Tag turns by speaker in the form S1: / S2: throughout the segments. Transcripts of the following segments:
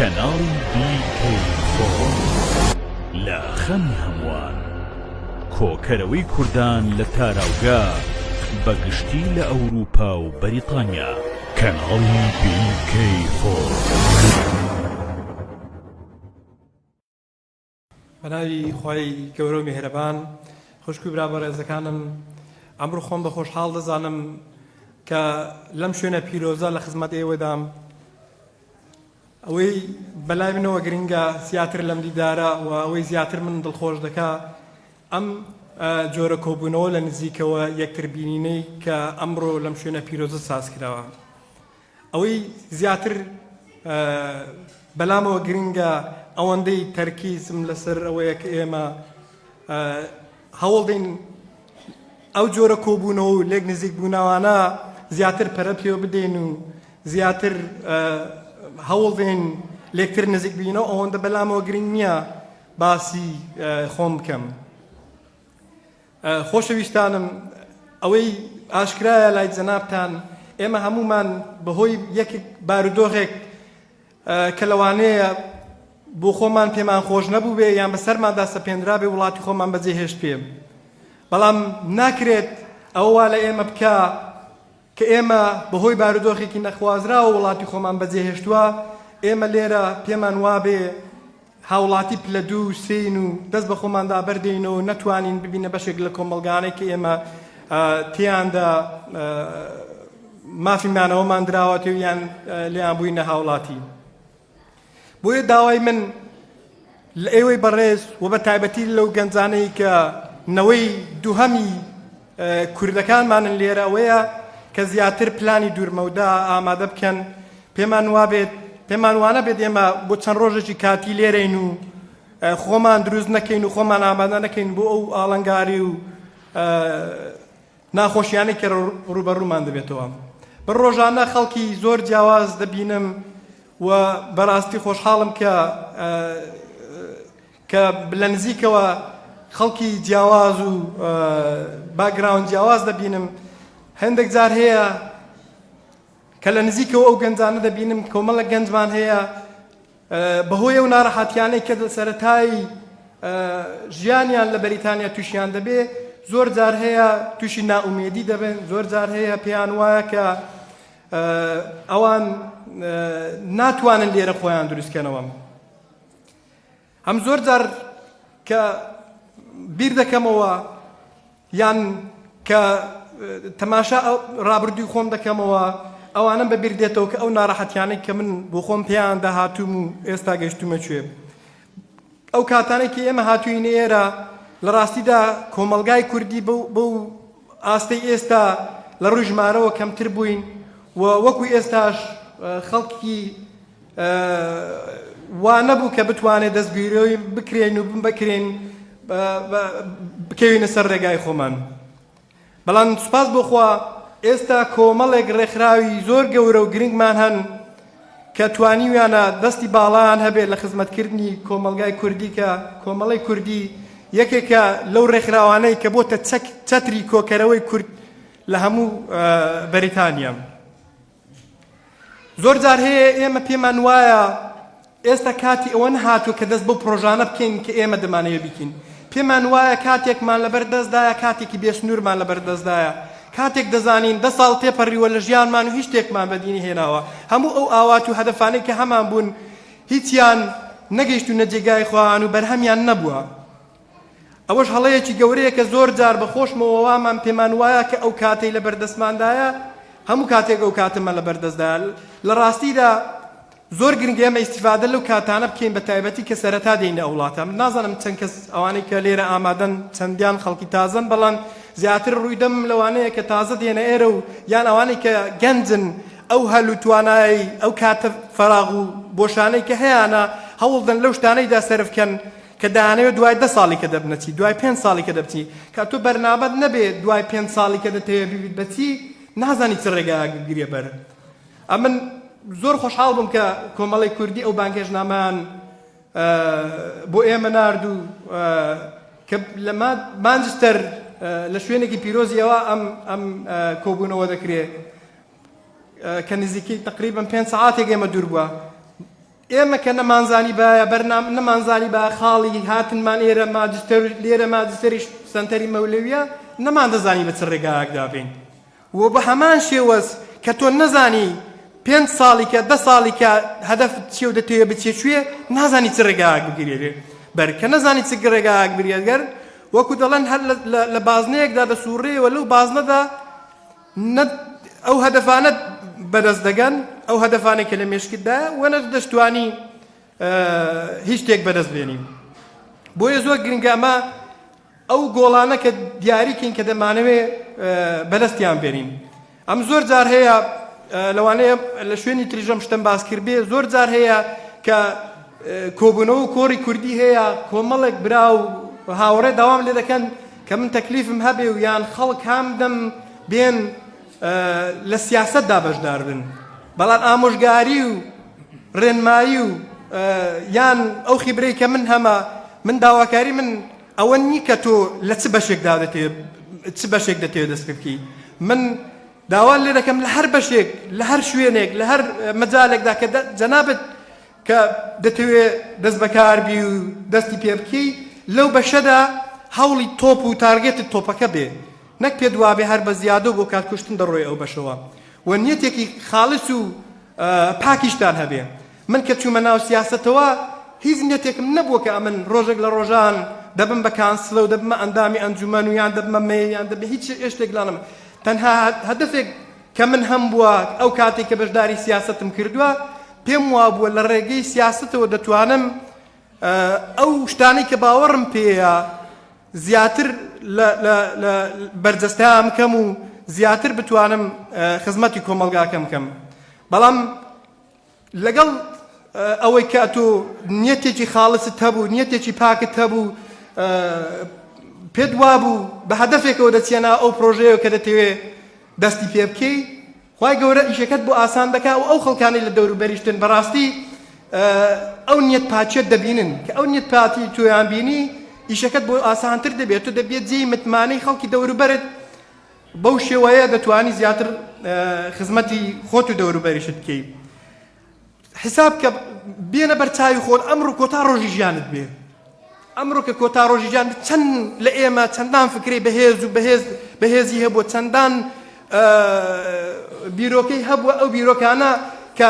S1: کەناڵی BK4 لە خەمی هەمووان، کۆکەرەوەی کوردان لە تاراوگا بەگشتی لە ئەوروپا و بەریتانیا. کەناڵی BK4
S2: بەناوی خۆی گەورە و میهرەبان. خوشک و برا بەڕێزەکانم، ئەمڕۆ خۆم بە خۆشحاڵ دەزانم کە لەم شوێنە پیرۆزە لە خزمەت ئێوەدام. ئەوەی بەلای منەوە گرنگە زیاتر لەم دیدارە و ئەوەی زیاتر من دڵخۆش دەکا ئەم جۆرە کۆبوونەوە لە نزیکەوە یەکتر بینینەی کە ئەمڕۆ لەم شوێنە پیرۆزە ساز کراوە. ئەوەی زیاتر بەلامەوە گرنگە ئەوەندەی تەرکیزم لەسەر ئەوەیە کە ئێمە هەوڵ دەین ئەو جۆرە کۆبوونەوە و لێک نزیک بووناوانە زیاتر پەرە پێوە بدەین و زیاتر هەوڵ دێن لێکتر نزیک بینەوە. ئەوەندە بەلامەوە گرنگ نییە باسی خۆم بکەم. خۆشەویستانم، ئەوەی ئاشکرایە لای جەنابتان، ئێمە هەمومان بەهۆی یەکێک بارودۆخێک کە لەوانەیە بۆ خۆمان پێمان خۆش نەبوو بێ یان بەسەرماندا سەپێنرا بێ وڵاتی خۆمان بەجێهێشت پێ، بەڵام ناکرێت ئەوە لە ئێمە بکە کە ئێمە بەهۆی بارودۆخێکی نەخوازراوە وڵاتی خۆمان بەجێهێشتووە. ئێمە لێرە پێمان وابێ هاوڵاتی پلە دوو سین و دەست بە خۆماندا بەردەینەوە نەتوانین ببینە بەشێک لە کۆمەڵگانەی کە ئێمە تیاندا مافیمانەوەمان دراوەتەوە یان لێیان بووینە هاوڵاتی. بۆیە داوای من لە ئێوەی بەڕێز و بە تایبەتی لەو گەنجانەی کە نەوەی دووهەمی کوردەکانمانن لێرە ئەوەیە کە زیاتر پلانی دوورمەودا ئامادە بکەن. پێمان وانە بێت ئێمە بۆ چەند ڕۆژێکی کاتی لێرەین و خۆمان دروست نەکەین و خۆمان ئامادە نەکەین بۆ ئەو ئاڵنگاری و ناخۆشیانەی کە ڕوبەڕوومان دەبێتەوە. بە ڕۆژانە خەڵکی زۆر جیاواز دەبینم و بەڕاستی خۆشحاڵم کە لە نزیکەوە خەڵکی جیاواز و باگراوند جیاواز دەبینم. هەندێک جار هەیە کە لە نزیکەوە ئەو گەنجانە دەبینم کۆمەڵە گەنجمان هەیە بەهۆی ئەو ناڕەحەتیانەی کە سەرەتایی ژیانیان لە بەریتانیا تووشیان دەبێ، زۆر جار هەیە تووشی نائومێدی دەبن، زۆر جار هەیە پێیان وایە کە ئەوان ناتوانن لێرە خۆیان دروستکەنەوە. هەم زۆر جار کە بیر دەکەمەوە یان کە تەماشا ڕابردووی خۆم دەکەمەوە، ئەوانم بەبیر دێتەوە کە ئەو ناڕەحەتیانەی کە من بۆ خۆم پێیان داهاتووم و ئێستا گەیشتومە کوێ. ئەو کاتانەی کە ئێمە هاتووینە ئێرە لە ڕاستیدا کۆمەلگای کوردی بەو ئاستەی ئێستا لە ڕووی ژمارەوە کەمتر بووین و وەکوی ئێستاش خەڵکی وا نەبوو کە بتوانێت دەستگیرۆی بکرێن و بکرێن بکەوینە سەر ڕێگای خۆمان. بەڵام سوپاس بۆخوا ئێستا کۆمەڵێک ڕێکخراوی زۆر گەورە و گرنگمان هەن کە توانیویانە دەستی باڵایان هەبێت لە خزمەتکردنی کۆمەلگای کوردی، کە کۆمەڵی کوردی یەکێکە لەو ڕێکخراوانەی کە بۆتە چەتری کۆکەرەوەی کورد لە هەموو بەریتانیا. زۆر جار هەیە ئێمە پێمان وایە ئێستا کاتی ئەوە نەهاتوو کە دەست بۆ پرۆژانە بکەین کە ئێمە دەمانەوێت بکەین. پێمان وایە کاتێکمان لەبەر دەستدایە، کاتێکی بێسنوورمان لەبەر دەستدایە، کاتێک دەزانین 10 ساڵ تێپەڕیوە لە ژیانمان و هیچ شتێکمان بەدینی هێناوە. هەموو ئەو ئاوات و هەدەفانەی کە هەمان بوون هیچیان نەگەیشت و نەجێگای خۆیان و بەرهەمیان نەبووە. ئەوەش هەڵەیەکی گەورەیە کە زۆر جار بەخۆشمەوەوامان پێمان وایە کە ئەو کاتەی لە بەردەستماندایە هەموو کاتێک ئەو کاتەمە لە بەردەستدایە. لە ڕاستیدا زۆر گرنگە ئێمە ئیستیفادە لەو کاتانە بکەین، بە تایبەتی کە سەرەتا دێینە ئەو وڵاتە. من نازانم چەند کەس ئەوانەی کە لێرە ئامادەن چەندیان خەڵکی تازن، بەڵام زیاتر ڕوویدەم لەوانەیە کە تازە دێنە ئێرە و یان ئەوانەی کە گەنجن ئەو هەلو توانایی ئەو کاتە فەراغ و بۆشانەی کە هەیەە هەوڵدەن لەو شتانەیدا سەرفکەن کە دەیانەوێت دوای 10 ساڵی کە دەبنەچی، دوای 5 ساڵی کە دەبچی، کە تۆ بەرنامەت نەبێت دوای 5 ساڵی کە دەتەوێت ببیت بەچی نازانی چ ڕێگایەک بگرێ بەر. ئەمن زۆر خۆشحاڵ بووم کە کۆمەڵی کوردی ئەو بانگێژنامان بۆ ئێمە ناردوو کە لە مانچستەر لە شوێنێکی پیرۆزیەوە ئەم کۆبوونەوە دەکرێت کە نزیکەی تقریبا 5 ساعاتێک ئێمە دوور بووە. ئێمە کە نەمانزانی بایە بەرنامە نەمانزانی با خاڵی هاتنمان ئێرە ماجستەر لێرە ماجستەریش سەنتەری مەولەویە نەمان دەزانی بە چ ڕێگایەکدا بین و بە هەمان شێوەز کە تۆ نەزانی 5 ساڵی کە 10 ساڵی کە هەدەف چێ و دەتەوێت بچێ کوێ نازانی چ ڕێگایەک بگیرێ بەر کە نەزانی چ ڕێگایەک بگیرێتگەر وەکو دەڵێن هەر لە بازنەیەکدا دەسوڕێەوە لەو بازنەدا ئەو هەدەفانە بەدەست دەگەن ئەو هەدەفانێک کە لە مێشکتدایە وەنە دەشتوانی هیچ شتێک بەدەست بێنین بۆیە زۆر گرنگە ئەمە ئەو گۆڵانە کە دیاریکەین کە دەمانەوێ بەدەستیان بێنین ئەم زۆر جار هەیە لەوانەیە لە شوێنی تریژەم شتم باس کردبێ زۆر جار هەیە کە کۆبوونەوە و کۆڕی کوردی هەیە کۆمەڵێک برا و هاوڕێ داوام لێ دەکەن کە من تەکلیفم هەبێ و یان خەڵک هام دەم بێن لە سیاسەتدا بەشدار بن بەڵام ئامۆژگاری و ڕێنمایی و یان ئەو خیبرەی کە من هەمە من داواکاری من ئەوە نی کە تۆ لە چ بەشێک دەتەوێت دەست بکەی من داوا لێ دەکەم لە هەر بەشێک لە هەر شوێنێک لە هەر مەجالێکدا کە جەنابەت کە دەتەوێت دەست بەکاربی و دەستی پێ بکەی لەو بەشەدا هەوڵی تۆپ و تارگێتت تۆپەکە بێ نەک پێ دوابێ هەر بە زیادە بۆ کاتکوشتن دەڕۆی ئەو بەشەوە و نیەتێکی خاڵس و پاکیشتان هەبێ من کە چوومە ناو سیاسەتەوە هیچ نیەتێکم نەبووە کە ئەمن ڕۆژێک لە ڕۆژان دەبم بە کانسلە و دەبمە ئەندامی ئەنجومەن و یان دەبمە مێ یان دەبێ هیچ شتێک لانم تەنها هەدەفێک کە من هەم بووە ئەو کاتێک کە بەشداری سیاسەتم کردووە پێم وابووە لە ڕێگەی سیاسەتەوە دەتوانم ئەو شتانەی کە باوەڕم پێیە زیاتر لە بەرجەستەیان بکەم و زیاتر بتوانم خزمەتی کۆمەلگاکەم بکەم بەڵام لەگەڵ ئەوەی کە تۆ نیەتێکی خاڵست هەبوو نیەتێکی پاکت هەبوو پێت وابوو بە هەدەفێکەوە دەچێنا ئەو پرۆژەیە کە دەتەوێت دەستی پێ بکەی خوای گەورە ئیشەکەت بۆ ئاسان دەکات و ئەو خەڵکانی لە دەوروبەریشتن بەڕاستی ئەو نیەت پاچێت دەبینن کە ئەو نیەت پاتی تۆیان بینی ئیشەکەت بۆ ئاسانتر دەبێت تو دەبێت جێی متمانەی خەڵکی دەوروبەرت بەو شێوەیە دەتوانی زیاتر خزمەتی خۆت و دەوروبەریشت بکەی حساب کە بێنە بەرچاوی خۆت ئەمڕۆ کۆتا ڕۆژی ژیانت بێ ئەمڕۆ کە کۆتا ڕۆژی ژیان چەند لە ئێمە چەندان فکری بەهێز و بەهێزی هەبووە چەندان بیرۆکەی هەبووە ئەو بیرۆکانە کە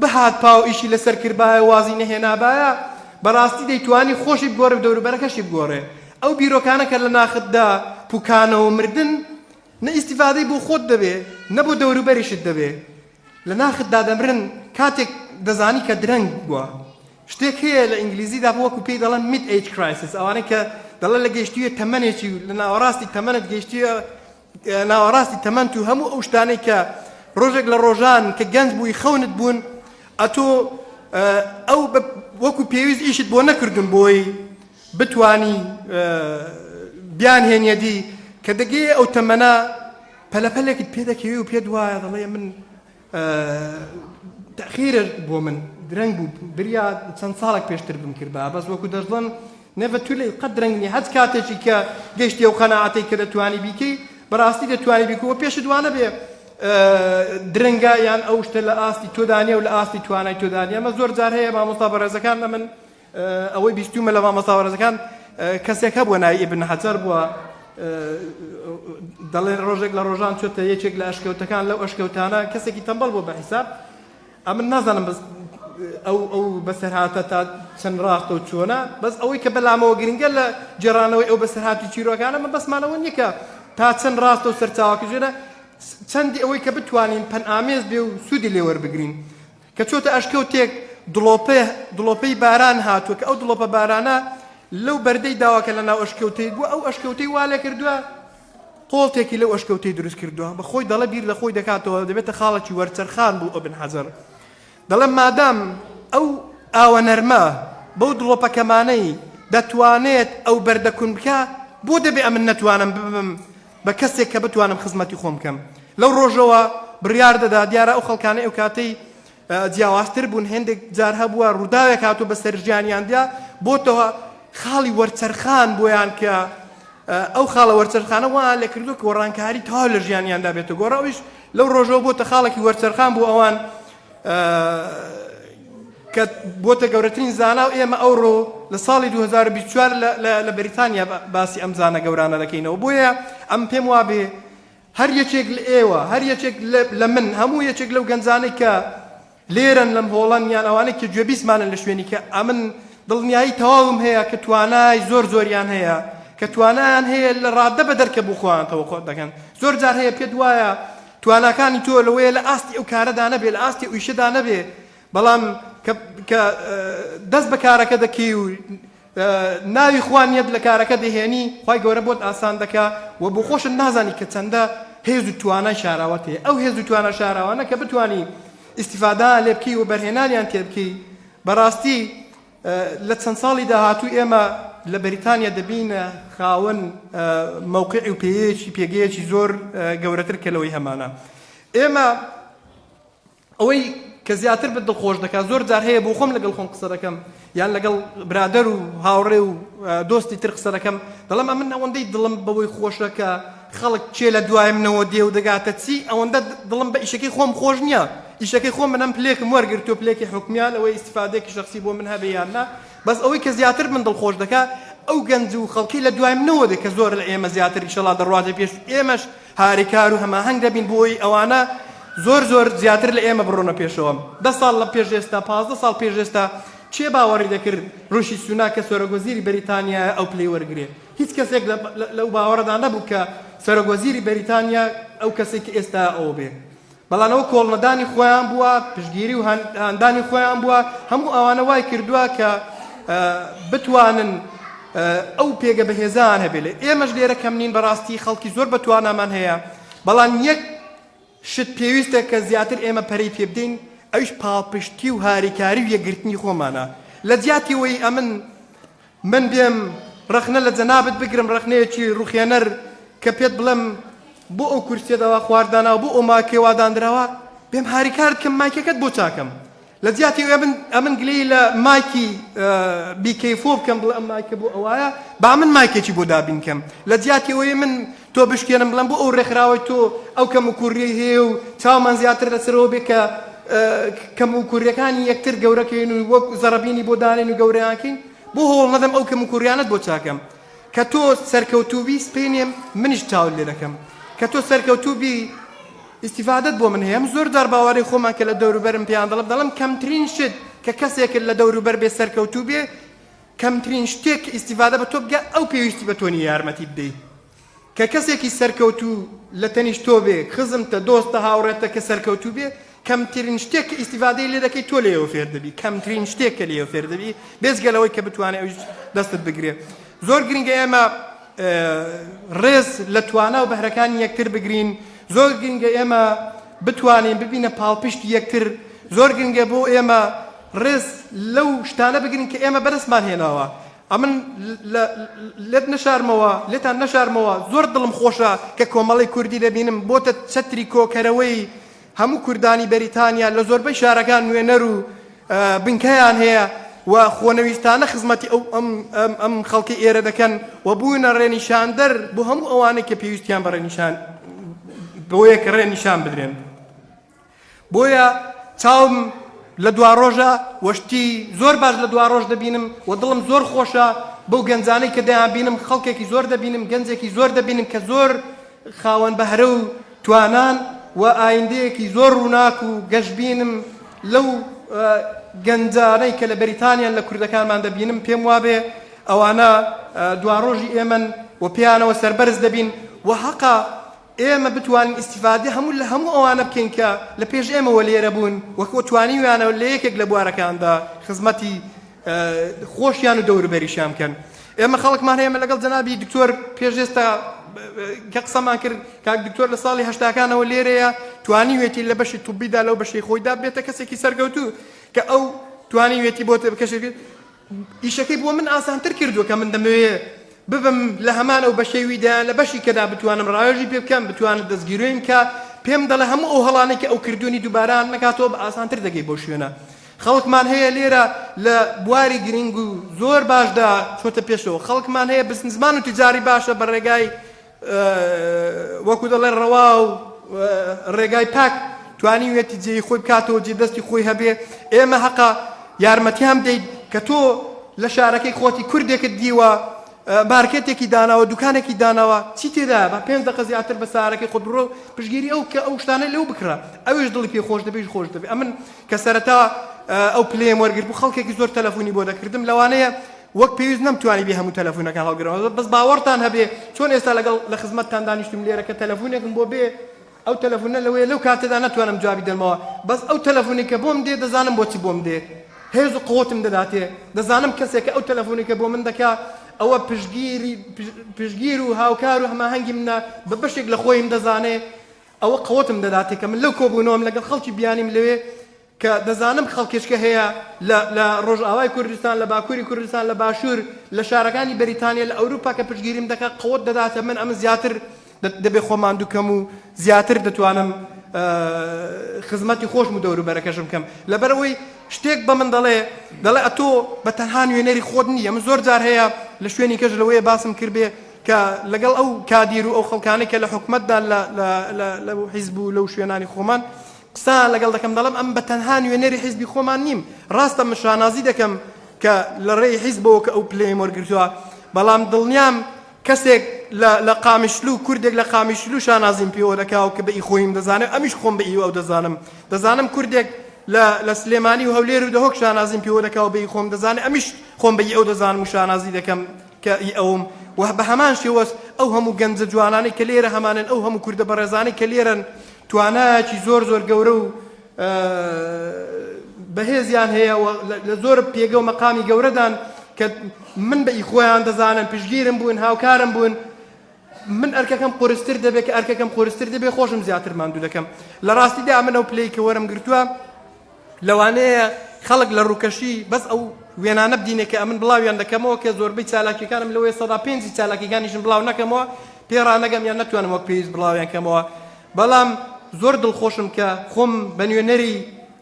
S2: بەهات پاو ئیشی لەسەر کردبایە وازی نەهێنابایە بەڕاستی دەیتوانی خۆشی بگۆڕێ و دەوروبەرەکەشی بگۆڕێ ئەو بیرۆکانە کە لە ناختدا پوکانەوە مردن نە ئیستیفادەی بۆ خۆت دەبێ نە بۆ دەوروبەریشت دەبێ لە ناختدا دەمرن کاتێک دەزانی کە درەنگ بووە شتێک هەیە لە ئینگلیزیدا وەکو پێی دەڵێن مید ئیج کرایسس ئەوانەی کە دەڵێن لە گەیشتوویە تەمەنێکی لە ناوەڕاستی تەمەنت گەیشتوویە ناوەڕاستی تەمەنت و هەموو ئەو شتانەی کە ڕۆژێک لە ڕۆژان کە گەنج بووی خەونت بوون ئەتۆ ئەو وەکو پێویست ئیشت بۆ نەکردن بۆی بتوانی بیان هێنیەدی کە دەگەی ئەو تەمەنە پەلەپەلێکت پێ دەکەوێ و پێت وایە دەڵێ من تەخیرە بۆ من درەنگ بوو بریا چەند ساڵێک پێشتر بم کرد بەس وەکو دەژڵن نەڤە تو لێ قەت درەنگ نیە هەچ کاتێکی کە گەشتی ئەو قەناعەتەی کە دەتوانی بیکەی بەڕاستی دەتوانی بیکەوە پێشت وانە بێ درەنگە یان ئەو شتە لە ئاستی تۆدانیە و لە ئاستی توانای تۆدانیە ئەمە زۆر جار هەیە مامۆستا بەڕێزەکان لە من ئەوەی بیستومە لە مامۆستا بەڕێزەکان کەسێک هەبووە ناوی ئیبن حەجەر بووە دەڵێن ڕۆژێک لە ڕۆژان چۆتە یەکێک لە ئەشکەوتەکان لەو ئەشکەوتانە کەسێکی تەمبەڵ بوو بە حیساب ئەمن نازانم بەس ئەو بەسەرهاتە تا چەند ڕاستە و چۆنە بەس ئەوەی کە بەلامەوە گرنگە لە جێڕانەوەی ئەو بەسەرهاتی چیرۆکانە من بەسمانەوە نییە کە تا چەند ڕاستە و سەرچاوەکە ژێنە چەندی ئەوەی کە بتوانین پەن ئامێز بێ و سوودی لێ وەربگرین کە چۆتە ئەشکەوتێک دڵۆپەی باران هاتووە کە ئەو دڵۆپە بارانە لەو بەردەی داواکە لە ناو ئەشکەوتەی بووە ئەو ئەشکەوتەی وا لێ کردووە قۆڵتێکی لەو ئەشکەوتەی دروست کردووە بە خۆی دەڵێ بیر لە خۆی دەکاتەوە دەبێتە خاڵێکی وەرچەرخان بوو ئەبن حەجەر دەڵێم مادام ئەو ئاوە نەرمە بەو دڵۆپەکەمانەی دەتوانێت ئەو بەردەکون بکە بۆ دەبێ ئەمن نەتوانم ببم بە کەسێک کە بتوانم خزمەتی خۆم بکەم لەو ڕۆژەوە بڕیار دەدا دیارە ئەو خەڵکانەی ئەو کاتەی جیاوازتر بوون هێندێک جار هەبووە ڕووداوێک هاتوو بەسەر ژیانیاندیا بۆتەوە خاڵی وەرچەرخان بۆیان کە ئەو خاڵە وەرچەرخانە وان لێ کردو کە وەڕانکاری تاو لە ژیانیاندا بێتە گۆڕە ئەویش لەو ڕۆژەوە بۆتە خاڵێکی وەرچەرخان بوو ئەوان کە بۆتە گەورەترین زانا و ئێمە ئەوڕۆ لە ساڵی 2024 لە بریتانیا باسی ئەم زانە گەورانە دەکەینەوە. بۆیە ئەم پێم وابێ هەر یەکێک لە ئێوە هەر یەکێک لە من هەموو یەکێک لەو گەنجانەی کە لێرن لەم هۆڵەن یان ئەوانەی کە گوێبیستمانن لە شوێنی کە ئەمن دڵنیایی تەواوم هەیە کە توانای زۆریان هەیە کە توانایان هەیە لە ڕادە بە دەرکە بخۆیان تەوەقع دەکەن. زۆر جار هەیە پێت وایە تواناکانی تۆ لەوەیە لە ئاستی ئەو کارەدا نەبێ لە ئاستی ئەویشەدا نەبێ بەڵام کە دەست بە کارەکە دەکەی و ناوی خوانیت لە کارەکە دەهێنی خی گەورە بۆت ئاسان دەکا و بۆ خۆشت نازانی کە چەندە هێز و توانای شاراوەت هەیە. ئەو هێز و توانە شاراوانە کە بتوانی ئیسیفادا لێ بکەی و بەرهێنانیان تێ بکەی. بەڕاستی لە چەند ساڵی داهاتوو ئێمە لە بەریتانیا دەبینە خاوەن مووقعی و پێگەیەکی زۆر گەورەتر کە لەوەی هەمانە. ئێمە ئەوەی کە زیاتر بە دڵخۆش دەکات زۆر جار هەیە بۆ خۆم لەگەڵ خۆم قسە دەکەم یان لەگەڵ برادەر و هاوڕێ و دۆستی تر قسە دەکەم دەڵێم ئەمن ئەوەندەی دڵم بەوەی خۆشە کە خەڵک چێ لە دوای منەوە دێ و دەگاتە چی ئەوەندە دڵم بە ئیشەکەی خۆم خۆش نییە. ئیشەکەی خۆم منم پلێکم وەرگرتو پلێکی حکمیان ئەوەی ئیسیفادەیەکی شخصی بۆ من هەبێ یان نا بەس ئەوەی کە زیاتر من دڵخۆش دەکات ئەو گەنج و خەڵکی لە دوای منەوە دێ کە زۆر لە ئێمە زیاتر ئینشەڵا دەڕواتە پێش ئێمەش هاریکار و هەماهەنگ دەبین بۆی ئەوانە زۆر زیاتر لە ئێمە بڕۆنە پێشەوە. 10 ساڵ لە پێش ئێستا 15 ساڵ پێش ئێستا چێ باوەڕی دەکرد ڕۆژی سووناک کە سەرۆکوەزیری بەریتانیا ئەو پلەی وەرگێ؟ هیچ کەسێک لەو باوەڕەدا نەبوو کە سەرۆکوەزیری بەریتانیا ئەو کەسێک کە ئێستا ئەوە بێ. بەڵانەوە کۆڵنەدانی خۆیان بووە پشتگیری و هەندانی خۆیان بووە هەموو ئەوانە وای کردووە کە بتوانن ئەو پێگە بەهێزان هەبێت. ئێمەش لێرە کەم نین بەڕاستی خەڵکی زۆر بەتوانامان هەیە بەڵام یەک شت پێویستە کە زیاتر ئێمە پەرەی پێ بدەین ئەوش پاڵپشتی و هاریکاری و یەکگرتنی خۆمانە. لە جیاتی وەی من بێم ڕخنە لە جەنابەت بگرم ڕخنەیەکی ڕوخێنەر کە پێت بڵێم بۆ ئەو کورسێداوە خواردانەوە بۆ ئەو ماکێوا دانراوە بێم هاریکارت کەم مایکەکەت بۆ چاکەم. لە جیاتی ئەمن گلەی لە مایکی بیکەیفۆ بکەم بڵێ ئەم مایکە بۆ ئەوایە با من مایکێکی بۆ دابین کەم. لە جیاتی ئەوەی من تۆ بشکێنم بڵێم بۆ ئەو ڕێکخراوەی تۆ ئەو کەم و کوڕی هەیە و چاومان زیاتر لەسەرەوە بێ کە کەم و کوڕیەکانی یەکتر گەورەکەین و وەک زەڕەبینی بۆ دانێن و گەورەیانکەین بۆ هۆڵ نەدەم ئەو کەم و کوڕیانت بۆ چاکەم. کە تۆ سەرکەوتوبی سپێنێم منیش چاو لێ دەکەم کە تۆ سەرکەوتوبی ئیسیفادەت بۆ من هەیە. ئەم زۆر جار باوەڕی خۆمان کە لە دەوروبەرم پێیان دەڵم کەمترین شت کە کەسێک لە دەوروبەر بێ سەرکەوتوو بێ کەمترین شتێک ئیسیفادە بە تۆ بگە ئەو پێویستی بە تۆنی یارمەتی بدەیت. کە کەسێکی سەرکەوتوو لە تەنیش تۆ بێ خزمتە دۆستە هاوڕێتە کە سەرکەوتوو بێ کەمترین شتێک کە ئیسیفادەی لێ دەکەی تۆ لێەوە فێر دەبی کەمترین شتێک کە لێەوە فێر دەبی بێزگەلەوەی کە بتوانێت ئەوش دەستت بگرێ. زۆر گرنگە ئێمە ڕێز لە توانە و بەهرەکانی یەکتر بگرین. زۆر گرنگە ئێمە بتوانین ببینە پاڵپشتی یەکتر. زۆر گرنگە بۆ ئێمە ڕێز لەو شتانە بگرین کە ئێمە بەدەستمان هێناوە. ئەمن لێت نەشارمەوە لێتان نەشارمەوە زۆر دڵم خۆشە کە کۆمەڵی کوردی دەبینم بۆتە چەتری کۆکەرەوەی هەموو کوردانی بەریتانیا لە زۆربەی شارەکان نوێنەر و بنکەیان هەیە و خۆنەویستانە خزمەتی ئەم خەڵکی ئێرە دەکەن و بوونە ڕێنیشاندەر بۆ هەموو ئەوانەی کە پێویستیان بە ڕێنیشان بۆیە کە ڕێنیشان بدرێن. بۆیە چاوم لە دوا ڕۆژە وەشتی زۆر باش لە دوا ڕۆژ دەبینم و دڵم زۆر خۆشە بەو گەنجانەی کە دەیان بینم خەڵکێکی زۆر دەبینم گەنجێکی زۆر دەبینم کە زۆر خاوەن بەهرە و توانان و ئایندەیەکی زۆر ڕووناک و گەشببینم لەو گەنجانەی کە لە بەریتانیان لە کوردەکانمان دەبینم پێم وابێ ئەوانە دوا ڕۆژی ئێمن و پێیانەوە سەربەرز دەبین و حەقا ئێمە بتوانین ئیسیفادە هەموو ئەوانە بکەین کە لە پێش ئێمەوە لێرە بوون وەکو توانیویانەوە لە یەکێک لە بوارەکاندا خزمەتی خۆشیان و دەوروبەریشیان بکەن. ئێمە خەڵکمان هەیە لەگەڵ جەنابی دکتۆر پێش ئێستا کە قسەمان کرد کاک دکتۆر لە ساڵی 80کانەوە لێرەیە توانیوێتی لە بەشی توبیدا لەو بەشەی خۆیدا بێتە کەسێکی سەرگەوتوو کە ئەو توانیوێتی بۆتە بکەشێت ئیشەکەی بۆ من ئاسانتر کردووە کە من دەمەوێت ببم لە هەمان ئەو بەشەویدا لە بەشی کەدا بتوانم ڕاوێژی پێ بکەم بتوانم دەستگیرۆیم کە پێم دەڵێ هەموو ئەو هەڵانەی کە ئەو کردوونی دووباران نەکاتەوە بە ئاسانتر دەگەی بۆ شوێنە. خەڵکمان هەیە لێرە لە بواری گرنگ و زۆر باشدا چۆتە پێشەوە. خەڵکمان هەیە بزنسمان و تجاری باشە بە ڕێگای وەکو دەڵێ ڕەوا و ڕێگای پاک توانیوێتی جێی خۆی بکاتەوە جێ دەستی خۆی هەبێ. ئێمە حەقا یارمەتیان بدەیت کە تۆ لە شارەکەی خۆتی کوردێکت دیوە مارکێتێکی داناوە دوکانێکی داناوە چی تێدا بە 5 دقە زیاتر بە سارەکەی خۆت بڕۆ پشگیری ئەو کە ئەو شتانە لەو بکرا ئەوێش دڵی پێ خۆش دەبێت خۆش دەبێت ئەمن کە سەرەتا ئەو پلەیەم وەرگرت بوو خەڵکێکی زۆر تەلەفۆنی بۆ دەکردم لەوانەیە وەک پێویست نەمتوانی بێ هەموو تەلەفۆنەکان هەڵگرەوە بەس باوەڕتان هەبێ چۆن ئێستا لەگەڵ لە خزمەتتان دانیشتم لێرە کە تەلەفۆنێکم بۆ بێ ئەو تەلەفۆنە لەوەیە لەو کاتێدا ناتوانم جوابی دەمەوە بەس ئەو تەلەفۆنی کە بۆم دێ دەزانم بۆچی بۆم دێ هێز و قوتم دەداتێ دەزانم کەسێک ئەو تەلەفۆنی کە بۆ من دەکا ئەوە پشگیر و هاوکار و هەماهەنگی منە بە بەشێک لە خۆیم دەزانێ ئەوە قوتم دەداتێ کە من لەو کۆبوونەوەم لەگەڵ خەڵکی بیانیم لەوێ کە دەزانم خەڵکێشکە هەیە لە ڕۆژئاوای کوردستان لە باکووری کوردستان لە باشوور لە شارەکانی بەریتانیا لە ئەوروپا کە پشگیریم دەکات قوت دەداتە من ئەمە زیاتر دەبێ خۆمان دووکەم و زیاتر دەتوانم خزمەتی خۆشم و دەوروبەرەکەشم بکەم لەبەرەوەی شتێک بە من دەڵێ ئەتۆ بە تەنها نوێنەری خۆت نییە من زۆر جار هەیە لە شوێنی کەش لەوەیە باسم کردبێ کە لەگەڵ ئەو کادیر و ئەو خەڵکانەی کە لە حکومەتدا لە حیزب و لەو شوێنانی خۆمان قسان لەگەڵ دەکەم دەڵم ئەم بە تەنها نوێنەری حیزبی خۆمان نیم ڕاستە من شانازی دەکەم کە لە ڕێی حیزبەوە کە ئەو پلەی وەرگرتووە بەڵام دڵنیام کەسێک لە قامیشلو کوردێک لە قامیشلو شانازیم پێوە دەکاو کە بە ئی خۆیم دەزانێت ئەمیش خۆم بە ئی ئەو دەزانم کوردێک لە سلێمانی و هەولێر و دەهۆک شانازیم پێوە دەکاو بە ئی خۆم دەزانێت ئەمیش خۆم بە ئی ئەو دەزانم و شانازی دەکەم کە ئی ئەوم و بە هەمان شێوەس ئەو هەموو گەنجە جوانانی کە لێرە هەمانن ئەو هەموو کوردە بەڕێزانی کە لێرن توانایکی زۆر گەورە و بەهێزیان هەیە لە زۆر پێگە و مەقامی گەورەدان کە من بە ئی خۆیان دەزانن پشگیرم بوون هاوکارم بوون من ئەرکەکەم قورستر دەبێت کە ئەرکەکەم قورستر دەبێ خۆشم زیاتر ماندوو دەکەم لە ڕاستیدا من ئەو پلەی کە وەرم گرتووە لەوانەیە خەڵک لە ڕووکەشی بەس ئەو وێنانە بدینێ کە ئەمن بڵاویان دەکەمەوە کە زۆربەی چالاکیەکانم لەوەی 105 چالاکیەکانیشم بڵاو نەکەمەوە پێڕانەگەم یان نەتوانم وەک پێویست بڵاویان کەمەوە بەڵام زۆر دڵخۆشم کە خۆم بە نوێنەری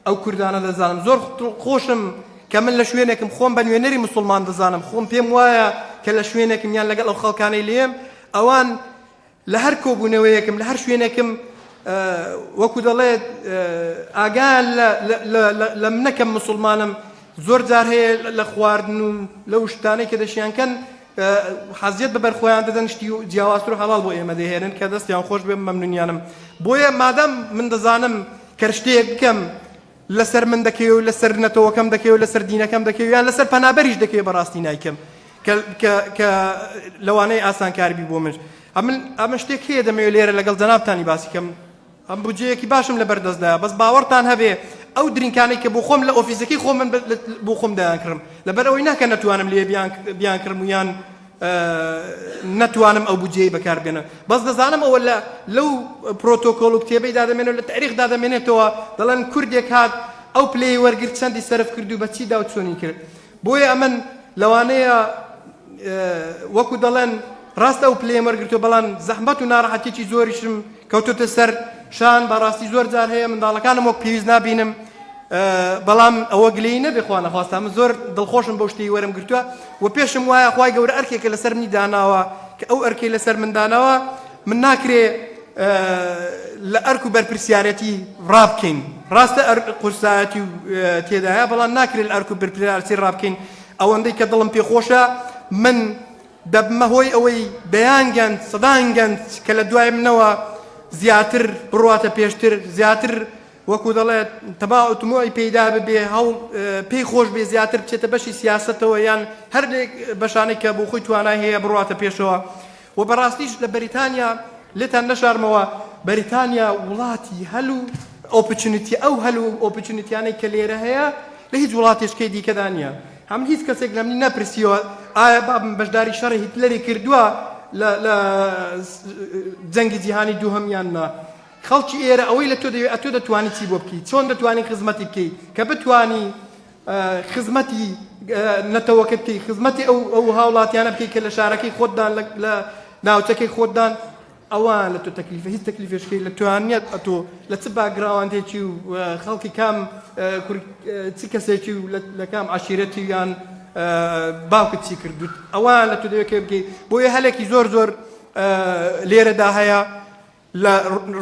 S2: ئەو کوردانە دەزانم زۆر خۆشم کە من لە شوێنێکم خۆم بە نوێنەری مسلمان دەزانم خۆم پێم وایە کە لە شوێنێکم یان لەگەڵ ئەو خەڵکانەی لێم ئەوان لە هەر کۆبوونەوەیەکم لە هەر شوێنێکم وەکو دەڵێت ئاگان لە منەکەم مسلمانم زۆر جار هەیە لە خواردن و لەو شتانەی کە دەشیانکەن حەزیەت بەبەر خۆیان دەدەن شتی و جیاوازتر و هەڵاڵ بۆ ئێمە دەهێنن کە دەستیان خۆش بێ مەمنونیانم بۆیە مادام من دەزانم کە شتێک بکەم لەسەر من دەکەوێت و لەسەر نەتەوەکەم دەکەوێت و لەسەر دینەکەم دەکەوێت یان لەسەر پەنابەریش دەکەوێت بەڕاستی نایکەم کە لەوانەیە ئاسانکاریبی بۆ منش ئەمە شتێک هەیە دەمەوێت لێرە لەگەڵ جەنابتانی باسی کەم ئەم بودجەیەکی باشم لە بەردەستدایە بەس باوەڕتان هەبێ ئەو درینکانەی کە بۆ خۆم لە ئۆفیسەکەی خۆم من بۆ خۆم دایان کردم لەبەر ئەوەی ناکە نەتوانم لێ بیان کردم و یان نەتوانم ئەو بودجەی بەکاربێنە بەس دەزانم ئەوە لەو پرۆتۆکۆڵ و کتێبەی دادەمێنێت لە تاریخ دادەمێنێتەوە دەڵێن کوردێک هات ئەو پلەی وەرگرت چەندی سەرف کرد و بە چی دا و چۆنی کرد بۆیە ئەمن لەوانەیە وەکو دەڵێن ڕاستە ئەو پلەی وەرگرتووە بەڵام زەحمەت و ناڕەحەتێکی زۆریشم کەوتوتە سەر شان بەڕاستی زۆر جار هەیە منداڵەکانم وەک پێویست نابینم بەڵام ئەوە گلەی نەبێ خوا نەخواستە من زۆر دڵخۆشم بەو شتەی وەرم گرتووە و پێشم وایە خوای گەورە ئەرکێکە لەسەر منی داناوە کە ئەو ئەرکەی لەسەر من داناوە من ناکرێ لە ئەرک و بەرپرسیارەتی ڕابکەین ڕاستە قورسایەتی تێدایە بەڵام ناکرێت لە ئەرک و بەرپرسیارەتی ڕابکەین ئەوەندەی کە دڵم پێخۆشە من دەبمە هۆی ئەوەی بەیانگەند سەدانگەند کە لە دوای منەوە زیاتر بڕواتە پێشتر زیاتر وەکو دەڵێت تەماوتمۆی پەیدا ببێ هەوڵ پێی خۆش بێ زیاتر بچێتە بەشی سیاسەتەوە یان هەر بەشانێک کە بۆ خۆی توانای هەیە بڕواتە پێشەوە و بەڕاستیش لە بەریتانیا لێتان نەشارمەوە بەریتانیا وڵاتی هەلوو ئۆپچونیتی ئەو هەلوو ئۆپچونیتیانەی کە لێرە هەیە لە هیچ وڵاتێشکەی دیکەدا نییە هەم هیچ کەسێک لە منی نەپرسیەوە ئایا بابم بەشداری شەڕی هیتلەری کردووە لە جەنگی جیهانی دووهەمیان نا خەڵکی ئێرە ئەوەی لە تۆ دەوێت ئەتۆ دەتوانی چی بۆ بکەیت چۆن دەتوانی خزمەتی بکەیت کە بتوانی خزمەتی نەتەوەکە بکەیت خزمەتی ئەو هاوڵاتیانە بکەیت کە لە شارەکەی خۆتدان لە ناوچەکەی خۆتدان ئەوان لە تۆ تەکلیفە هیچ تەکلیفێشکەی لە توانیت ئەتۆ لە چ باگراوانتێکی و خەڵکی کام چ کەسێکی و لە کام عەشیرەتی یان باوکت چی کردوت ئەوان لە تۆ دەوێت بکەیت بۆیە هەلێکی زۆر لێرەدا هەیە لە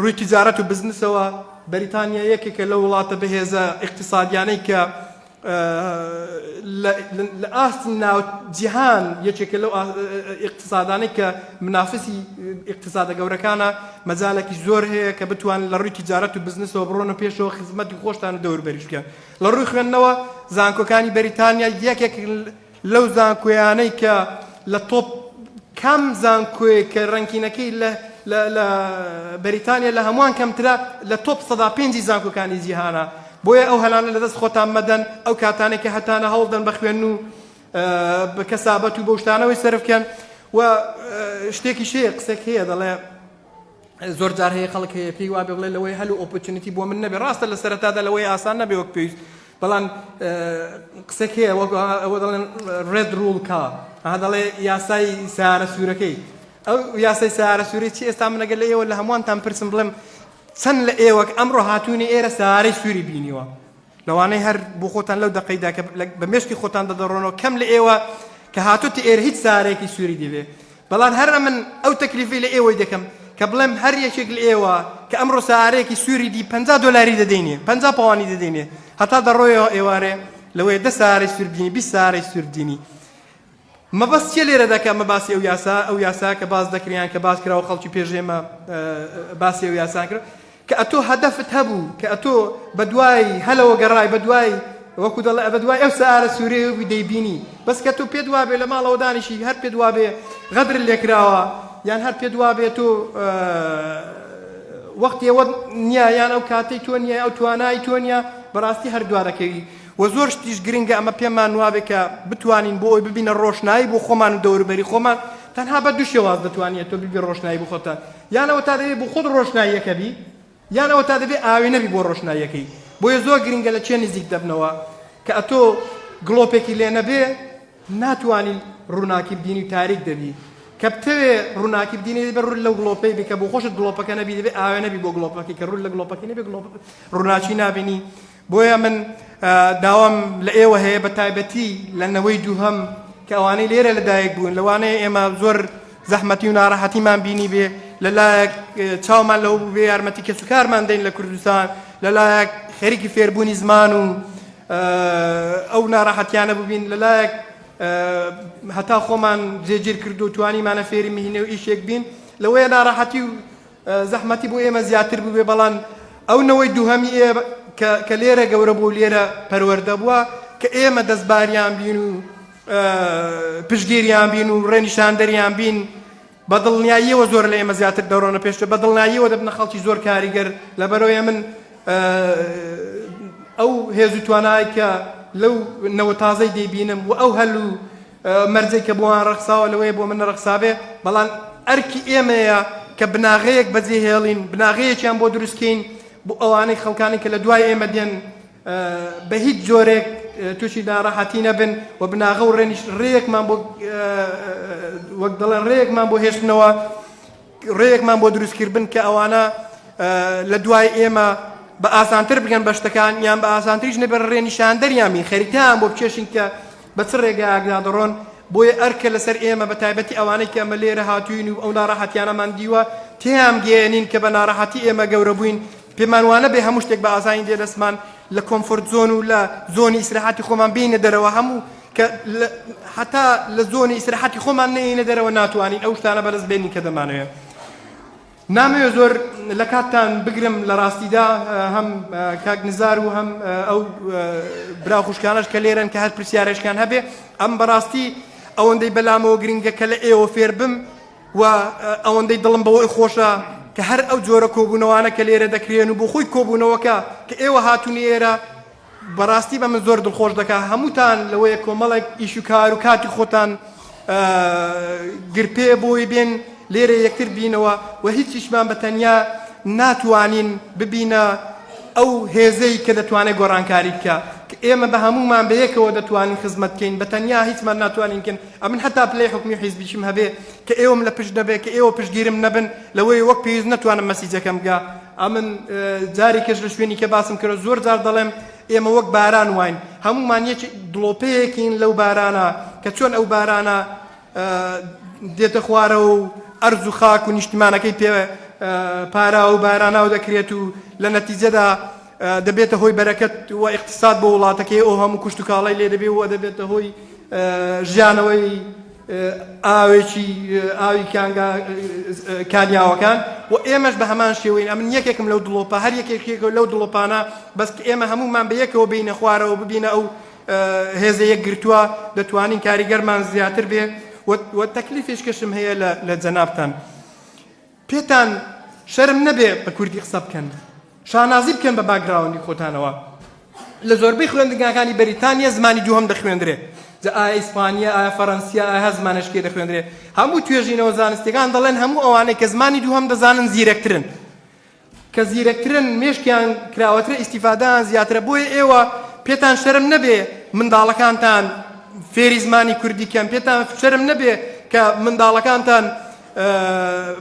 S2: ڕووی تیجارەت و بزنسەوە بەریتانیا یەکێکە لە وڵاتە بەهێزە ئیقتصادیانەی کە لە ئاستی ناو جیهان یەکێکە لەو ئیقتصادانەی کە منافسی ئیقتصادە گەورەکانە مەجالێکی زۆر هەیە کە بتوان لە ڕووی تیجارەت و بزنسەوە بڕۆنە پێشەوە خزمەتی خۆشتان و دەوروبەریش بکەن لە ڕووی خوێندنەوە زانکۆکانی بەریتانیا یەکێک لەو زانکۆیانەی کە لە تۆپ کام زانکۆی کە ڕەنکینەکەی لە بەریتانیا لە هەمووان کەمترە لە تۆپ 105 زانکۆکانی جیهانە بۆیە ئەو هەلانە لەدەست خۆتان مەدەن ئەو کاتانێک کە هەتانە هەوڵدەن بە خوێن و بە کەسابەت و بۆ شتانەوەی سەرف بکەن و شتێکی شەیە قسێک هەیە دەڵێ زۆر جار هەیە خەڵک هەیە پێی وابێ بڵێ لەوەی هەلو ئۆپۆرچونیتی بۆ من نەبێ ڕاستە لە سەرەتادا لەوەی ئاسان نەبێ وەک پێویست بەڵام قسێک هەیە ئەوە دەڵێن ڕێد ڕوڵ کا دەڵێ یاسای سیارە سوورەکەی ئەو یاسای سیارە سووری چی ئێستا من ئەگەر لە ئێوە لە هەمووانتان پرسم بڵێم چەند لە ئێوەک ئەمڕۆ هاتوونی ئێرە سیارەی سووری بینیوە لەوانەی هەر بۆ خۆتان لەو دەقەیدا کە بە مێشکی خۆتان دەدەڕۆنەوە کەم لە ئێوە کە هاتووتی ئێرە هیچ سیارەیەکی سووری دەبێ بەڵام هەر من ئەو تەکلیفی لە ئێوەی دەکەم کە بڵێم هەر یەکێک لە ئێوە کە ئەمڕۆ سیارەیەکی سووری دی 50 دۆلاری دەدەینێ 50 پاوانی دەدەینێ هەتا دەڕۆیەوە ئێوارێ لەوەی 10 سیارەی سوور بینی 20 سیارەی سوور بینی مەبەست چێ لێرە دەکەم مە باسی ئەو یاسا کە باز دەکریان کە باز کراوە خەڵکی پێشێمە باسی ئەو یاسان کرد کە ئەتۆ هەدەفت هەبوو کە ئەتۆ بە دوای هەلەوە گەڕای بە دوای وەکو دەڵێ بە دوای ئەو سیارە سوورەیە دەیبینی بەس کە تۆ پێت وابێ لە ماڵەوە دانیشی هەر پێت وابێ غەدر لێکراوە یان هەر پێت وابێ تۆ وەختێوە نییە یان ئەو کاتەی تۆ نییە ئەو توانای تۆ نییە بەڕاستی هەردووا دەکەوی و زۆر شتیش گرنگە ئەمە پێمان وابێ کە بتوانین بۆ ئەوی ببینە ڕۆشنایی بۆ خۆمان و دەوروبەری خۆمان تەنها بە دوو شێواز دەتوانێت تۆ ببی ڕۆشنایی بۆ خۆتە یانەوە تا دەبێت بۆ خۆت ڕۆشناییەکە بی یانەوە تا دەبێت ئاوێ نەبی بۆ ڕۆشناییەکەی بۆیە زۆر گرنگە لە چێ نزیک دەبنەوە کە ئەتۆ گڵۆپێکی لێ نەبێ ناتوانین ڕووناکی بینی و تاریک دەبی کە بتەوێ ڕووناکی بینی دەبێت ڕوون لەو گڵۆپەی بکە بۆ خۆشت گڵۆپەکە نەبی دەبێت ئاوێ نەبی بۆ گڵۆپەکەی کە ڕوون لە گڵۆپەکەی نەبێت ڕووناچی نابینی بۆیە من داوام لە ئێوە هەیە بە تایبەتی لە نەوەی دووهەم کە ئەوانەی لێرە لەدایک بوون لەوانەیە ئێمە زۆر زەحمەتی و ناڕەحەتیمان بینی بێ لەلایەک چاومان لەو بێ یارمەتی کەس و کارمان دەین لە کوردستان لەلایەک خەریکی فێربوونی زمان و ئەو ناڕەحەتیانە ببین لەلایەک هەتا خۆمان جێگیر کرد و توانیمانە فێری مهینە و ئیشێک بین لەوەیە ناڕەحەتی و زەحمەتی بۆ ئێمە زیاتر ببێ بەڵام ئەو نەوەی دووهەمی کە لێرە گەورە بۆ لێرە پەروەردە بووە کە ئێمە دەستباریان بین و پشگیریان بین و ڕێنیشاندەریان بین بە دڵنیاییەوە زۆر لە ئێمە زیاتر دەڕۆنە پێشتە بە دڵنیاییەوە دەبنە خەڵکی زۆر کاریگەر لەبەرەوەی من ئەو هێز و توانایی کە لەو نەوە تازەی دەیبینم و ئەو هەلو مەرجەی کە بۆیان ڕەخساوە لەوەیە بۆ من ڕەخسابێ بەڵام ئەرکی ئێمەیە کە بناغەیەک بەجێهێڵین بناغەیەکیان بۆ دروستکەین بۆ ئەوانەی خەڵکانی کە لە دوای ئێمە دێن بە هیچ جۆرێک تووشی ناڕەحەتی نەبن و بناغە و ڕێیەکمان بۆ وەک دەڵێن ڕێیەکمان بۆ هێشتنەوە ڕێیەکمان بۆ دروستکردن کە ئەوانە لە دوای ئێمە بە ئاسانتر بگەن بە شتەکان یان بە ئاسانتریش نەبێ ڕێنیشاندەریان بین خەریتیان بۆ بکێشین کە بە چ ڕێگایەکدا دەڕۆن بۆیە ئەرکە لەسەر ئێمە بە تایبەتی ئەوانەی کە ئەمە لێرە هاتووین و ئەو ناڕەحەتیانەمان دیوە تێیان گەێنین کە بە ناڕەحەتی ئێمە گەورە بووین پێمان وانە بێ هەموو شتێک بە ئاسانی دێ دەستمان لە کۆمفۆرت زۆن و لە زۆنی ئیسراحەتی خۆمان بینە دەرەوە هەموو کە حتا لە زۆنی ئیسراحەتی خۆمان نەینە دەرەوە ناتوانین ئەو شتانە بەدەست بێنین کە دەمانەوێت نامەوێت زۆر لە کاتتان بگرم لە ڕاستیدا هەم کاک نزار و هەم ئەو برا خوشکانەش کە لێرن کە هەر پرسیارێشکان هەبێ ئەم بەڕاستی ئەوەندەی بەلامەوە گرنگە کە لە ئێوە فێر بم و ئەوەندەی دڵم بەوەی خۆشە کە هەر ئەو جۆرە کۆبوونەوانە کە لێرە دەکرێن و بۆ خۆی کۆبوونەوەکە کە ئێوە هاتوونی ئێرە بەڕاستی بە من زۆر دڵخۆش دەکات هەمووتان لەوەیە کۆمەڵێک ئیش و کار و کاتی خۆتان گرپێ بۆی بێن لێرە یەکتر بینەوە و هیچیشمان بە تەنیا ناتوانین ببینە ئەو هێزەی کە دەتوانێت گۆڕانکاری بکە ئێمە بە هەمومان بەیەکەوە دەتوانین خزمەت بکەین بە تەنیا هیچمان ناتوانین بکەین ئەمن هەتا پلەی حکمی حیزبیشم هەبێ کە ئێوەم لە پشت نەبێ کە ئێوە پشتگیرم نەبن لەوەی وەک پێویست ناتوانم مەسیجەکەم بگا ئەمن جاری کەش لە شوێنی کە باسم کرد زۆر جار دەڵێم ئێمە وەک باران واین هەمومان یەک دڵۆپەیەکین لەو بارانە کە چۆن ئەو بارانە دێتە خوارەوە و ئەرز و خاک و نیشتمانەکەی پێ پارا و باراناو دەکرێت و لە نەتیجەدا دەبێتە هۆی بەرەکەت و اقتصاد بۆ وڵاتەکەی ئەو هەموو کوشت و کاڵای لێ دەبێت و دەبێتە هۆی ژیانەوەی ئاوی کانیاوەکان و ئێمەش بە هەمان شێوەین ئەمن یەکێکم لەو دڵۆپە هەر یەکێک لەو دڵۆپانە بەس ئێمە هەمومان بە یەکەوە بینە خوارەوە ببینە ئەو هێزە یەک گرتووە دەتوانین کاریگەرمان زیاتر بێ و تەکلیفیش کەشم هەیە لە جەنابتان پێتان شەرم نەبێ بە کوردی قسە بکەن شانازی بکەن بە باگراوندی خۆتانەوە لە زۆربەی خوێندنگاکانی بەریتانیا زمانی دووهەم دەخوێندرێ ئایا ئیسپانیا ئایا فەڕەنسیا ئایا زمانەشکێ دەخوێندرێ هەموو توێژینەوە زانستیەکان دەڵێن هەموو ئەوانەی کە زمانی دووهەم دەزانن زیرەکترن کە زیرەکترن مێشکیان کراوەترە ئیسیفادەیان زیاترە بۆیە ئێوە پێتان شەرم نەبێ منداڵەکانتان فێری زمانی کوردی کەن پێتان شەرم نەبێ کە منداڵەکانتان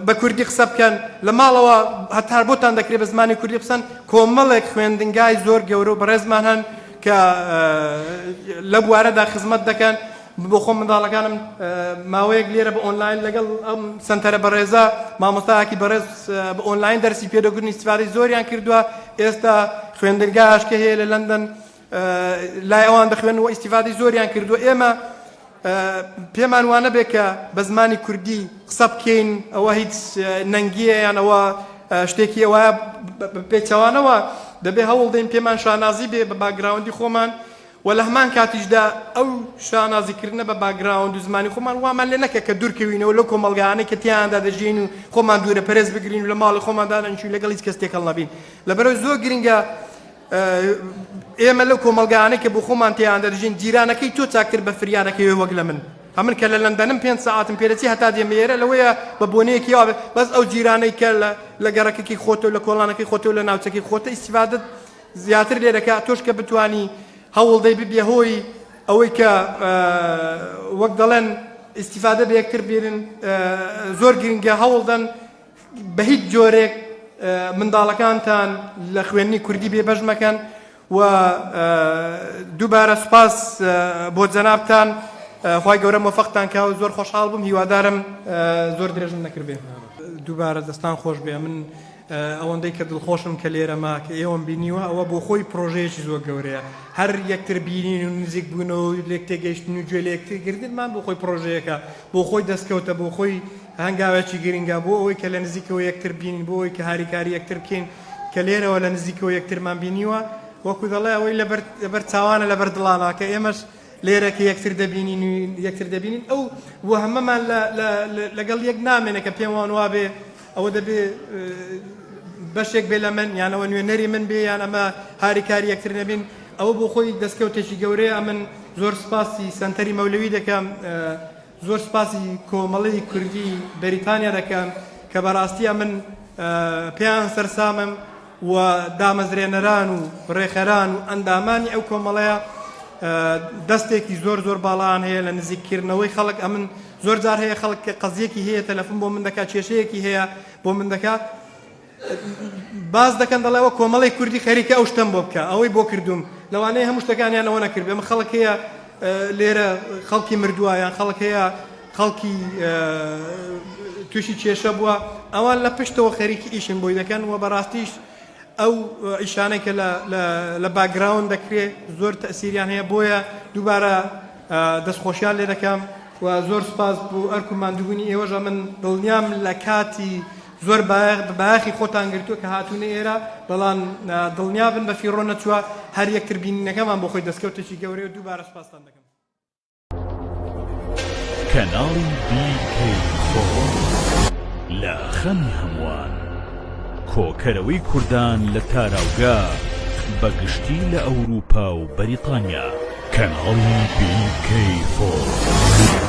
S2: بە کوردی قسە بکەن لە ماڵەوە هەتار بۆتان دەکرێت بە زمانی کوردی قسەن کۆمەڵێک خوێندنگای زۆر گەورە و بەڕێزمان هەن کە لە بوارەدا خزمەت دەکەن بۆ خۆم منداڵەکانم ماوەیەک لێرە بە ئۆنلاین لەگەڵ ئەم سنتەرە بەڕێزە مامۆستایەکی بەڕێز بە ئۆنلاین دەرسی پێدەگرتنی استیفادەی زۆریان کردووە ئێستا خوێندنگاهشکە هەیە لە لەندەن لای ئەوان دەخوێن و ئیسیفادەی زۆریان کردووە ئێمە پێمان وانە بێ کە بە زمانی کوردی قسە بکەین ئەوە هیچ نەنگیە یان ئەوە شتێکی ئەوە پێچەوانەوە دەبێ هەوڵ دەین پێمان شانازی بێ بە باگراوندی خۆمان و لە هەمان کاتیشدا ئەو شانازیکردنە بە باگراوند و زمانی خۆمان وامان لێ نەکە کە دوورکەوینەوە لەو کۆمەڵگانەی کە تیاندا دەژین و خۆمان دوورە پەرێز بگرین و لە ماڵی خۆماندا نەنشین لەگەڵ هیچ کەس تێکەڵ نەبین لەبەرەوەی زۆر گرنگە ئێمە لەو کۆمەڵگانەی کە بۆ خۆمان تیان دەژین جیرانەکەی تۆ چاکتر بە فریانەکەی وەک لە من کە لە لەندەنم 5 ساعتم پێدەچی هەتا دێمێرە لەوەیە بە بۆنەیەکی یاوە بەس ئەو جیرانەی کە لە گەڕەکەی خۆتە و لە کۆڵانەکەی خۆتە و لە ناوچەکەی خۆتە ئیسیفادەت زیاتر لێ دەکات تۆش کە بتوانی هەوڵ دەی ببێ هۆی ئەوەی کە وەک دەڵێن ئیسیفادە بە یەکتر بێرن زۆر گرنگە هەوڵدەن بە هیچ جۆرێک منداڵەکانتان لە خوێندنی کوردی بێبەش مەکەن و دووبارە سوپاس بۆ جەنابتان خوای گەورە مۆفەقتان کاوە زۆر خۆشحاڵ بووم هیوادارم زۆر درێژم نەکردبێ دووبارە دەستان خۆش بێ من ئەوەندەی کە دڵخۆشم کە لێرەما کە ئێوەم بینیوە ئەوە بۆ خۆی پرۆژەیەکی زۆر گەورەیە هەر یەکتر بینین و نزیک بوونەوە و لێک تێگەیشتن و گوێ لە یەکترگرتنمان بۆ خۆی پرۆژەیەەکە بۆ خۆی دەستکەوتە بۆ خۆی هەنگاوێکی گرنگە بۆ ئەوەی کە لە نزیکەوە یەکتر بینین بۆ ئەوەی کە هاریکاری یەکتر بکەین کە لێرەوە لە نزیکەوە یەکترمان بینیوە وەکو دەڵێ ئەوەی لەبەر چاوانە لەبەر دڵانە کە ئێمەش لێرە کە یەکتر دەبینین و یەکتر دەبینین ئەو وە هەمەمان لەگەڵ یەک نامێنە کە پێم وان وابێ ئەوە دەبێ بەشێک بێ لە من یانەوە نوێنەری من بێ یان ئەمە هاریکاری یەکتر نەبین ئەوە بۆ خۆی دەستکەوتێکی گەورەیە من زۆر سپاسی سەنتەری مەولەوی دەکەم زۆر سپاسی کۆمەڵی کوردی بەریتانیا دەکەم کە بەڕاستیە من پێیان سەرسامم و دامەزرێنەران و ڕێخەران و ئەندامانی ئەو کۆمەڵەیە دەستێکی زۆر زۆر باڵان هەیە لە نزیککردنەوەی خەڵک ئەمن زۆر جار هەیە خەڵک قەزیەکی هەیە تەلەفۆن بۆ من دەکات کێشەیەکی هەیە بۆ من دەکات باز دەکەن دەڵێەوە کۆمەڵی کوردی خەریکە ئەو شتم بۆ بکە ئەوەی بۆ کردوم لەوانەیە هەموو شتەکانیانەوە نەکرد ئەمە خەڵک هەیە لێرە خەڵکی مردووایان خەڵک هەیە خەڵکی تووشی کێشە بووە ئەوان لە پشتەوە خەریکی ئیشن بۆی دەکەن و بەڕاستیش ئەو ئیشانەی کە لە باگراوند دەکرێت زۆر تەسیریان هەیە بۆیە دووبارە دەستخۆشیان لێ دەکەم و زۆر سپاس بۆ ئەرک و ماندووبوونی ئێوەژە من دڵنیام لە کاتی زۆر بەیاخی خۆتان گرتووە کە هاتوونە ئێرە بەڵام دڵنیا بن بە فیڕۆ نەچووە هەر یەکتر بینینەکەمان بۆ خۆی دەستکەوتێکی گەورەی و دووبارە سپاستان دەکەم.
S1: کەناڵی BK4 لە خەمی هەمووان کۆکەرەوەی کوردان لە تاراوگا بەگشتی لە ئەوروپا و بەریتانیا کەناڵی BK4